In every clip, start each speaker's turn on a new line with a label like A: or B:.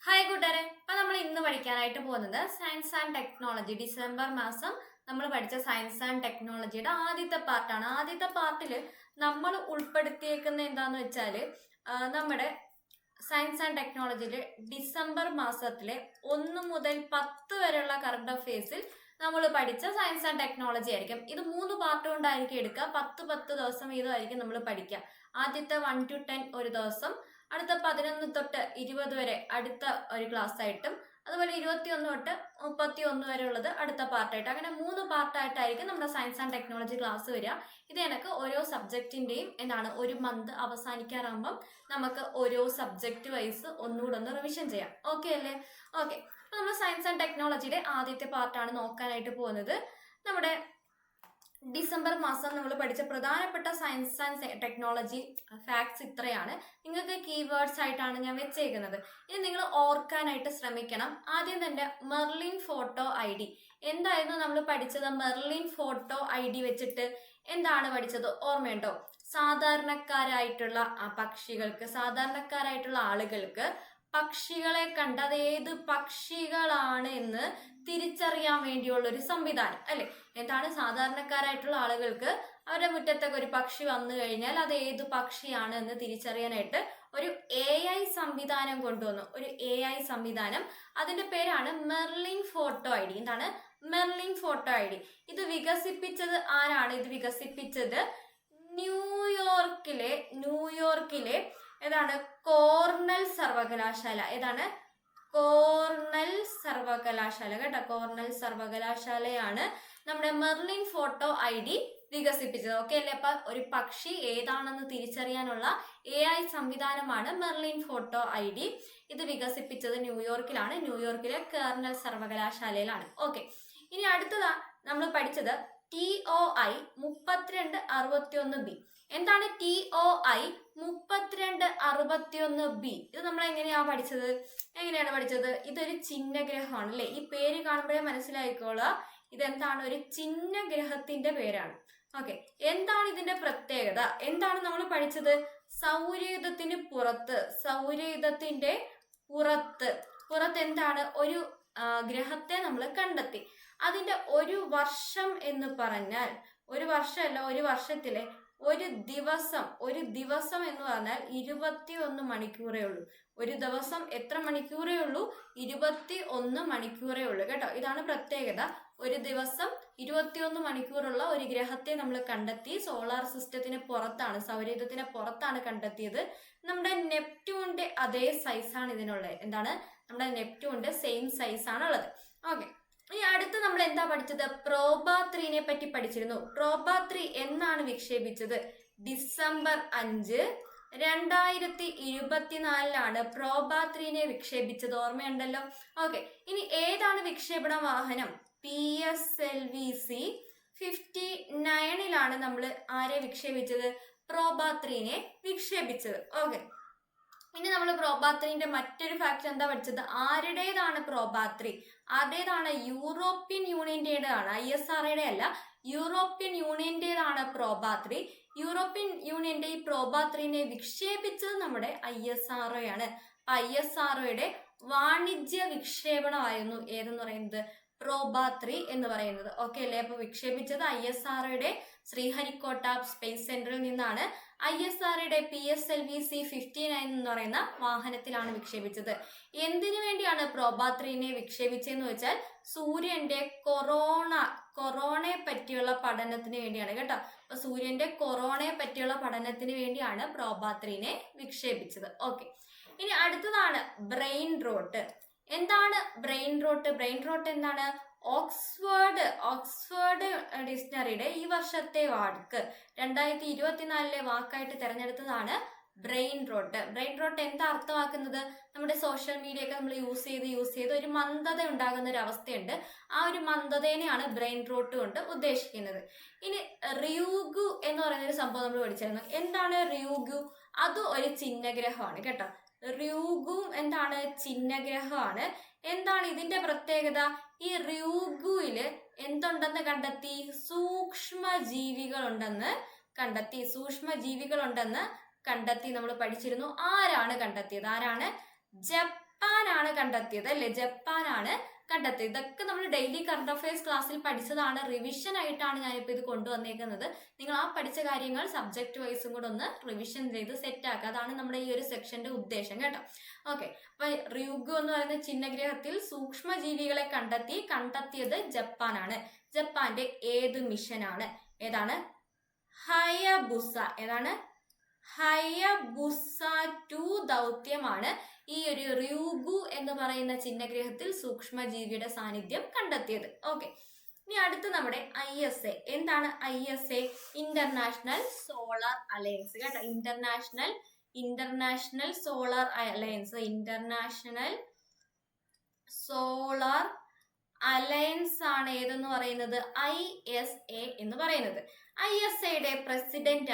A: Hi കൂട്ടുകാരെ, അപ്പൊ നമ്മൾ ഇന്ന് പഠിക്കാനായിട്ട് പോകുന്നത് സയൻസ് ആൻഡ് ടെക്നോളജി. ഡിസംബർ മാസം നമ്മൾ പഠിച്ച സയൻസ് ആൻഡ് ടെക്നോളജിയുടെ ആദ്യത്തെ പാർട്ടാണ്. ആദ്യത്തെ പാർട്ടിൽ നമ്മൾ ഉൾപ്പെടുത്തിയേക്കുന്ന എന്താന്ന് വെച്ചാൽ നമ്മുടെ സയൻസ് ആൻഡ് ടെക്നോളജിയിലെ ഡിസംബർ മാസത്തിലെ 1 മുതൽ 10 വരെയുള്ള കറണ്ട് അഫയേഴ്സിൽ നമ്മൾ പഠിച്ച സയൻസ് ആൻഡ് ടെക്നോളജി ആയിരിക്കും. ഇത് 3 പാർട്ട് കൊണ്ടായിരിക്കും എടുക്കുക. 10 ദിവസം വീതമായിരിക്കും നമ്മൾ പഠിക്കുക. ആദ്യത്തെ 1 to 10 ഒരു ദിവസം, അടുത്ത 11 തൊട്ട് 20 വരെ അടുത്ത ഒരു ക്ലാസ് ആയിട്ടും, അതുപോലെ 21 തൊട്ട് 31 വരെ ഉള്ളത് അടുത്ത പാർട്ടായിട്ട്, അങ്ങനെ 3 പാർട്ടായിട്ടായിരിക്കും നമ്മുടെ സയൻസ് ആൻഡ് ടെക്നോളജി ക്ലാസ് വരിക. ഇത് എനിക്ക് ഓരോ സബ്ജക്റ്റിന്റെയും ഒരു മന്ത് അവസാനിക്കാറാകുമ്പം നമുക്ക് ഓരോ സബ്ജക്റ്റ് വൈസ് ഒന്നുകൂടെ ഒന്ന് റിവിഷൻ ചെയ്യാം. ഓക്കെ അല്ലേ? ഓക്കെ. അപ്പൊ നമ്മൾ സയൻസ് ആൻഡ് ടെക്നോളജിയുടെ ആദ്യത്തെ പാർട്ടാണ് നോക്കാനായിട്ട് പോകുന്നത്. നമ്മുടെ ഡിസംബർ മാസം നമ്മൾ പഠിച്ച പ്രധാനപ്പെട്ട സയൻസ് ആൻഡ് ടെക്നോളജി ഫാക്ട്സ് ഇത്രയാണ്. നിങ്ങൾക്ക് കീവേഡ്സ് ആയിട്ടാണ് ഞാൻ വെച്ചേക്കുന്നത്. ഇനി നിങ്ങൾ ഓർക്കാനായിട്ട് ശ്രമിക്കണം. ആദ്യം തന്നെ മെർലിൻ ഫോട്ടോ ID. എന്തായിരുന്നു നമ്മൾ പഠിച്ചത്? മെർലിൻ ഫോട്ടോ ID വെച്ചിട്ട് എന്താണ് പഠിച്ചത്? ഓർമ്മയുണ്ടോ? സാധാരണക്കാരായിട്ടുള്ള പക്ഷികൾക്ക്, സാധാരണക്കാരായിട്ടുള്ള ആളുകൾക്ക് പക്ഷികളെ കണ്ട് അത് ഏത് പക്ഷികളാണ് എന്ന് തിരിച്ചറിയാൻ വേണ്ടിയുള്ള ഒരു സംവിധാനം അല്ലെ? എന്താണ്? സാധാരണക്കാരായിട്ടുള്ള ആളുകൾക്ക് അവരുടെ മുറ്റത്തൊക്കെ ഒരു പക്ഷി വന്നു കഴിഞ്ഞാൽ അത് ഏത് പക്ഷിയാണ് എന്ന് തിരിച്ചറിയാനായിട്ട് ഒരു AI സംവിധാനം കൊണ്ടുവന്നു. ഒരു AI സംവിധാനം. അതിന്റെ പേരാണ് മെർലിൻ ഫോട്ടോ ID. എന്താണ്? Merlin photo ID. ഇത് വികസിപ്പിച്ചത് ആരാണ്? ഇത് വികസിപ്പിച്ചത് ന്യൂയോർക്കിലെ ഏതാണ്? കോർണൽ സർവകലാശാല. ഏതാണ്? കോർണൽ സർവകലാശാല കേട്ടോ. കോർണൽ സർവകലാശാലയാണ് നമ്മുടെ മെർലിൻ ഫോട്ടോ ID വികസിപ്പിച്ചത്. ഓക്കെ അല്ലേ? അപ്പൊ ഒരു പക്ഷി ഏതാണെന്ന് തിരിച്ചറിയാനുള്ള AI സംവിധാനമാണ് മെർലിൻ ഫോട്ടോ ID. ഇത് വികസിപ്പിച്ചത് ന്യൂയോർക്കിലാണ്. ന്യൂയോർക്കിലെ കോർണൽ സർവകലാശാലയിലാണ്. ഓക്കെ. ഇനി അടുത്തതാ നമ്മൾ പഠിച്ചത് TOI 3261B. എന്താണ് TOI 3261B? ഇത് നമ്മൾ എങ്ങനെയാണ് പഠിച്ചത്? ഇതൊരു ചിഹ്നഗ്രഹമാണ് അല്ലെ? ഈ പേര് കാണുമ്പോഴേ മനസ്സിലായിക്കോളുക ഇതെന്താണ്? ഒരു ചിഹ്നഗ്രഹത്തിന്റെ പേരാണ്. ഓക്കെ. എന്താണ് ഇതിന്റെ പ്രത്യേകത? എന്താണ് നമ്മൾ പഠിച്ചത്? സൗരയൂഥത്തിന്റെ പുറത്ത് എന്താണ്? ഒരു ഗ്രഹത്തെ നമ്മൾ കണ്ടെത്തി. അതിന്റെ ഒരു വർഷം എന്ന് പറഞ്ഞാൽ, ഒരു വർഷമല്ല, ഒരു വർഷത്തിലെ ഒരു ദിവസം എന്ന് പറഞ്ഞാൽ 21 മണിക്കൂറേ ഉള്ളൂ. ഒരു ദിവസം എത്ര മണിക്കൂറേ ഉള്ളൂ? 21 മണിക്കൂറേ ഉള്ളൂ കേട്ടോ. ഇതാണ് പ്രത്യേകത. ഒരു ദിവസം 21 മണിക്കൂറുള്ള ഒരു ഗ്രഹത്തെ നമ്മൾ കണ്ടെത്തി. സോളാർ സിസ്റ്റത്തിന് പുറത്താണ്, സൗരയൂഥത്തിന് പുറത്താണ് കണ്ടെത്തിയത്. നമ്മുടെ നെപ്റ്റ്യൂണിന്റെ അതേ സൈസാണ് ഇതിനുള്ളത്. എന്താണ്? നമ്മുടെ നെപ്റ്റ്യൂണിന്റെ സെയിം സൈസാണ് ഉള്ളത്. ഓക്കെ. ഇനി അടുത്ത് നമ്മൾ എന്താ പഠിച്ചത്? പ്രോബ 3നെ പറ്റി പഠിച്ചിരുന്നു. പ്രോബ 3 എന്നാണ് വിക്ഷേപിച്ചത്? December 5, 2024 Proba 3നെ വിക്ഷേപിച്ചത്. ഓർമ്മയുണ്ടല്ലോ? ഓക്കെ. ഇനി ഏതാണ് വിക്ഷേപണ വാഹനം? PSLV-C 59 നമ്മൾ ആരെ വിക്ഷേപിച്ചത്? പ്രോബ 3നെ വിക്ഷേപിച്ചത്. ഓക്കെ. ഇനി നമ്മൾ പ്രോബ 3ന്റെ മറ്റൊരു ഫാക്ട് എന്താ പഠിച്ചത്? ആരുടേതാണ് പ്രോബ 3? ആരുടേതാണ്? യൂറോപ്യൻ യൂണിയന്റേതാണ്. ISROയുടെ അല്ല, യൂറോപ്യൻ യൂണിയന്റേതാണ് പ്രോബ 3. യൂറോപ്യൻ യൂണിയന്റെ ഈ പ്രോബ 3നെ വിക്ഷേപിച്ചത് നമ്മുടെ ISROയാണ്. ISROയുടെ വാണിജ്യ വിക്ഷേപണമായിരുന്നു ഏതെന്ന് പറയുന്നത്? പ്രോബ 3 എന്ന് പറയുന്നത്. ഓക്കെ അല്ലേ? അപ്പൊ വിക്ഷേപിച്ചത് ISROയുടെ ശ്രീഹരിക്കോട്ട സ്പേസ് സെന്ററിൽ നിന്നാണ്. ISROയുടെ PSLV-C 59 എന്ന് പറയുന്ന വാഹനത്തിലാണ് വിക്ഷേപിച്ചത്. എന്തിനു വേണ്ടിയാണ് പ്രോബ 3നെ വിക്ഷേപിച്ചതെന്ന് വെച്ചാൽ സൂര്യന്റെ കൊറോണയെ പറ്റിയുള്ള പഠനത്തിന് വേണ്ടിയാണ് കേട്ടോ. അപ്പൊ സൂര്യന്റെ കൊറോണയെ പറ്റിയുള്ള പഠനത്തിന് വേണ്ടിയാണ് പ്രോബ 3നെ വിക്ഷേപിച്ചത്. ഓക്കെ. ഇനി അടുത്തതാണ് ബ്രെയിൻ റോട്ട്. എന്താണ് ബ്രെയിൻ റോട്ട്? ബ്രെയിൻ റോട്ട് എന്താണ്? ഓക്സ്ഫോർഡ് ഡിക്ഷണറിയുടെ ഈ വർഷത്തെ വാക്ക് 2024 വാക്കായിട്ട് തിരഞ്ഞെടുത്തതാണ് ബ്രെയിൻ റോട്ട്. ബ്രെയിൻ റോട്ട് എന്താ അർത്ഥമാക്കുന്നത്? നമ്മുടെ സോഷ്യൽ മീഡിയ ഒക്കെ നമ്മൾ യൂസ് ചെയ്ത് ഒരു മന്ദത ഉണ്ടാകുന്ന ഒരു അവസ്ഥയുണ്ട്. ആ ഒരു മന്ദതേനെയാണ് ബ്രെയിൻ റോട്ട് കൊണ്ട് ഉദ്ദേശിക്കുന്നത്. ഇനി റിയൂഗു എന്ന് പറയുന്ന ഒരു സംഭവം നമ്മൾ പഠിച്ചിരുന്നു. എന്താണ് റിയൂഗു? അത് ഒരു ചിഹ്നഗ്രഹമാണ് കേട്ടോ. റിയൂഗു എന്താണ്? ചിഹ്നഗ്രഹമാണ്. എന്താണ് ഇതിന്റെ പ്രത്യേകത? ഈ റിയൂഗുവില് എന്തുണ്ടെന്ന് കണ്ടെത്തി? സൂക്ഷ്മജീവികളുണ്ടെന്ന് കണ്ടെത്തി നമ്മൾ പഠിച്ചിരുന്നു. ആരാണ് കണ്ടെത്തിയത്? ജപ്പാൻ ജപ്പാനാണ് കണ്ടെത്തിയത് അല്ലെ, ജപ്പാനാണ് കണ്ടെത്തിയത്. ഇതൊക്കെ നമ്മൾ ഡെയിലി കറണ്ട് അഫയേഴ്സ് ക്ലാസ്സിൽ പഠിച്ചതാണ്. റിവിഷൻ ആയിട്ടാണ് ഞാനിപ്പോൾ ഇത് കൊണ്ടുവന്നേക്കുന്നത്. നിങ്ങൾ ആ പഠിച്ച കാര്യങ്ങൾ സബ്ജക്ട് വൈസും കൂടെ ഒന്ന് റിവിഷൻ ചെയ്ത് സെറ്റ് ആക്കുക. അതാണ് നമ്മുടെ ഈ ഒരു സെക്ഷന്റെ ഉദ്ദേശം കേട്ടോ. ഓക്കെ, അപ്പൊ റൂഗു എന്ന് പറയുന്ന ചിഹ്നഗ്രഹത്തിൽ സൂക്ഷ്മജീവികളെ കണ്ടെത്തിയത് ജപ്പാനാണ്. ജപ്പാന്റെ ഏത് മിഷനാണ്? ഏതാണ്? ഹയബുസ. ഏതാണ്? ഹയബുസ 2 ദൗത്യമാണ് ഈ ഒരു റൂഗു എന്ന് പറയുന്ന ചിഹ്നഗ്രഹത്തിൽ സൂക്ഷ്മജീവിയുടെ സാന്നിധ്യം കണ്ടെത്തിയത്. ഓക്കെ, ഇനി അടുത്ത് നമ്മുടെ ISA. എന്താണ് ISA? ഇന്റർനാഷണൽ സോളാർ അലയൻസ് കേട്ടോ. International solar alliance, international solar alliance ആണ് ഏതെന്ന് പറയുന്നത്? ISA എന്ന് പറയുന്നത്. ISAയുടെ പ്രസിഡന്റ്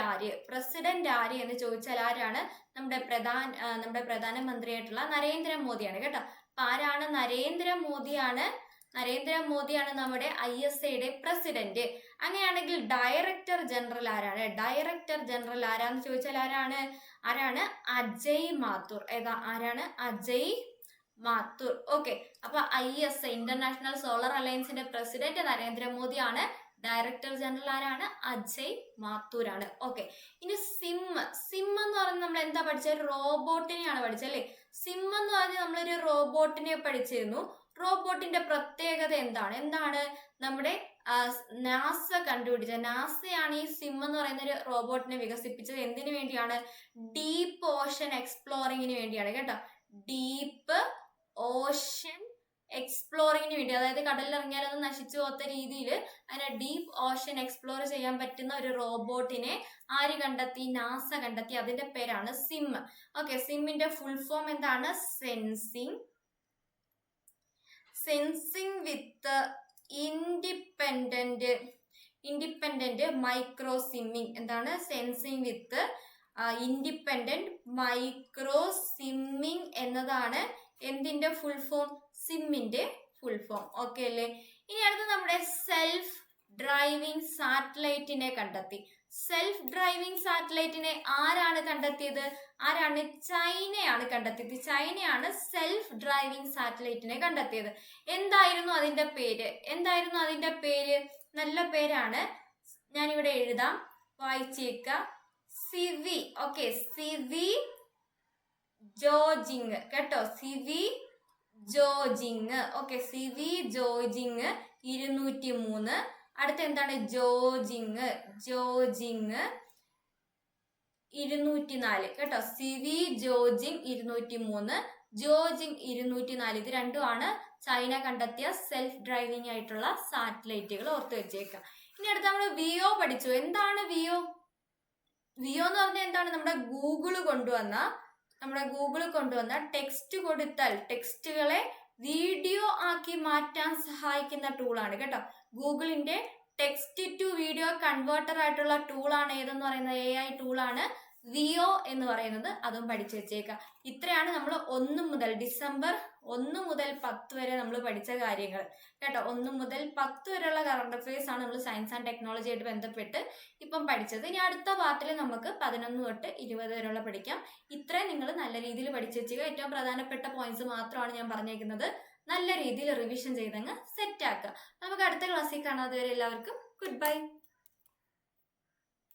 A: ആര് എന്ന് ചോദിച്ചാൽ ആരാണ്? നമ്മുടെ പ്രധാനമന്ത്രിയായിട്ടുള്ള നരേന്ദ്രമോദിയാണ് കേട്ടോ. അപ്പൊ ആരാണ്? നരേന്ദ്രമോദിയാണ് നമ്മുടെ ISAയുടെ പ്രസിഡന്റ്. അങ്ങനെയാണെങ്കിൽ ഡയറക്ടർ ജനറൽ ആരാന്ന് ചോദിച്ചാൽ ആരാണ്? അജയ് മാത്തൂർ. ആരാണ്? അജയ് മാത്തൂർ. ഓക്കെ, അപ്പൊ ISA ഇന്റർനാഷണൽ സോളാർ അലയൻസിന്റെ പ്രസിഡന്റ് നരേന്ദ്രമോദിയാണ്. ഡയറക്ടർ ജനറൽ ആരാണ്? അജയ് മാത്തൂരാണ്. ഓക്കെ, ഇനി സിം എന്ന് പറഞ്ഞാൽ നമ്മൾ എന്താ പഠിച്ചത്? ഒരു റോബോട്ടിനെയാണ് പഠിച്ചത് അല്ലേ? സിം എന്ന് പറഞ്ഞാൽ നമ്മളൊരു റോബോട്ടിനെ പഠിച്ചിരുന്നു. റോബോട്ടിന്റെ പ്രത്യേകത എന്താണ്? നമ്മുടെ നാസ കണ്ടുപിടിച്ച നാസയാണ് ഈ സിം എന്ന് പറയുന്ന ഒരു റോബോട്ടിനെ വികസിപ്പിച്ചത്. എന്തിനു വേണ്ടിയാണ്? ഡീപ്പ് ഓഷൻ എക്സ്പ്ലോറിങ്ങിന് വേണ്ടിയാണ് കേട്ടോ. ഡീപ്പ് ഓഷൻ എക്സ്പ്ലോറിങ്ങിന് വേണ്ടി, അതായത് കടലിൽ ഇറങ്ങിയാലൊന്നും നശിച്ചു പോകാത്ത രീതിയിൽ അതിനെ ഡീപ്പ് ഓഷൻ എക്സ്പ്ലോർ ചെയ്യാൻ പറ്റുന്ന ഒരു റോബോട്ടിനെ ആര് കണ്ടെത്തി? നാസ കണ്ടെത്തി. അതിന്റെ പേരാണ് സിം. ഓക്കെ, സിമ്മിന്റെ ഫുൾ ഫോം എന്താണ്? Sensing with independent micro swimming. എന്താണ്? Sensing with independent micro swimming എന്നതാണ് എന്തിന്റെ ഫുൾ ഫോം? സിമ്മിന്റെ ഫുൾ ഫോം. ഓക്കെ അല്ലേ? ഇനി അടുത്ത് നമ്മുടെ സെൽഫ് ഡ്രൈവിംഗ് സാറ്റലൈറ്റിനെ കണ്ടെത്തി. സെൽഫ് ഡ്രൈവിംഗ് സാറ്റലൈറ്റിനെ ആരാണ് കണ്ടെത്തിയത്? ചൈനയാണ് കണ്ടെത്തിയത്. ചൈനയാണ് സെൽഫ് ഡ്രൈവിംഗ് സാറ്റലൈറ്റിനെ കണ്ടെത്തിയത്. എന്തായിരുന്നു അതിന്റെ പേര്? നല്ല പേരാണ്, ഞാനിവിടെ എഴുതാം, വായിച്ചേക്ക. സിവി. ഓക്കെ, സിവി ജോജിങ് കേട്ടോ. സിവി ജോജിങ്. ഓക്കെ, സിവി ജോജിങ് 203. അടുത്ത എന്താണ്? ജോജിങ് 204 കേട്ടോ. സിവി ജോജിങ് 203, ജോജിങ് 204. ഇത് രണ്ടുമാണ് ചൈന കണ്ടെത്തിയ സെൽഫ് ഡ്രൈവിംഗ് ആയിട്ടുള്ള സാറ്റലൈറ്റുകൾ. ഓർത്ത് വെച്ചേക്കാം. ഇനി അടുത്ത് നമ്മൾ വിയോ പഠിച്ചു. എന്താണ് വിയോ എന്ന് പറഞ്ഞാൽ എന്താണ്? നമ്മുടെ ഗൂഗിള് കൊണ്ടുവന്ന ടെക്സ്റ്റ് കൊടുത്താൽ ടെക്സ്റ്റുകളെ വീഡിയോ ആക്കി മാറ്റാൻ സഹായിക്കുന്ന ടൂളാണ് കേട്ടോ. ഗൂഗിളിന്റെ ടെക്സ്റ്റ് ടു വീഡിയോ കൺവേർട്ടർ ആയിട്ടുള്ള ടൂളാണ് ഏതെന്ന് പറയുന്നത്? AI ടൂളാണ് വിയോ എന്ന് പറയുന്നത്. അതും പഠിച്ചു വെച്ചേക്കാം. ഇത്രയാണ് നമ്മൾ ഡിസംബർ 1 മുതൽ 10 വരെ നമ്മൾ പഠിച്ച കാര്യങ്ങൾ കേട്ടോ. 1 മുതൽ 10 വരെയുള്ള കറണ്ട് അഫയേഴ്സ് ആണ് നമ്മൾ സയൻസ് ആൻഡ് ടെക്നോളജി ആയിട്ട് ബന്ധപ്പെട്ട് ഇപ്പം പഠിച്ചത്. ഇനി അടുത്ത പാർട്ടിൽ നമുക്ക് 11 തൊട്ട് 20 വരെയുള്ള പഠിക്കാം. ഇത്രയും നിങ്ങൾ നല്ല രീതിയിൽ പഠിച്ചു വെച്ചുക. ഏറ്റവും പ്രധാനപ്പെട്ട പോയിന്റ്സ് മാത്രമാണ് ഞാൻ പറഞ്ഞേക്കുന്നത്. നല്ല രീതിയിൽ റിവിഷൻ ചെയ്തങ്ങ് സെറ്റ് ആക്കുക. നമുക്ക് അടുത്ത ക്ലാസ്സിൽ കാണാതെ വരെ എല്ലാവർക്കും ഗുഡ് ബൈ.